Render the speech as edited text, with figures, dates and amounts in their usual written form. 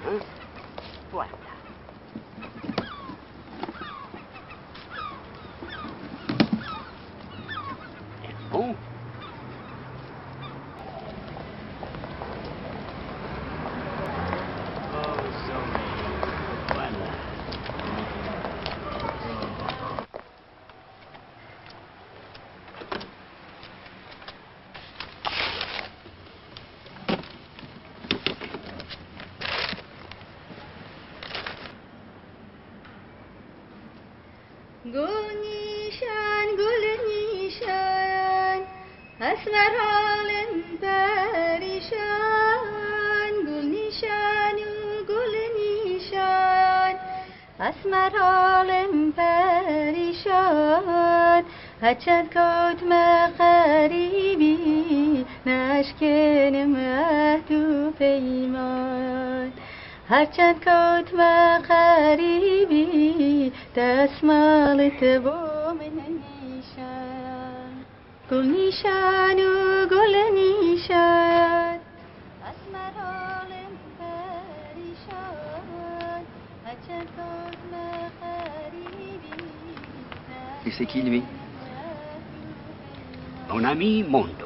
Hein? Voilà. Et bon. گل نیشان اسمر حالم پریشان گل نیشان اسمر حالم پریشان هرچند کات ما غریبی نشکنم عهد و پیمان هرچند کات ما غریبی دستمالت با من نیشان گل نیشان و گل نیشان اسمر حالم پریشان هرچند کات ما غریبی Et c'est qui lui? Mon ami Mondo.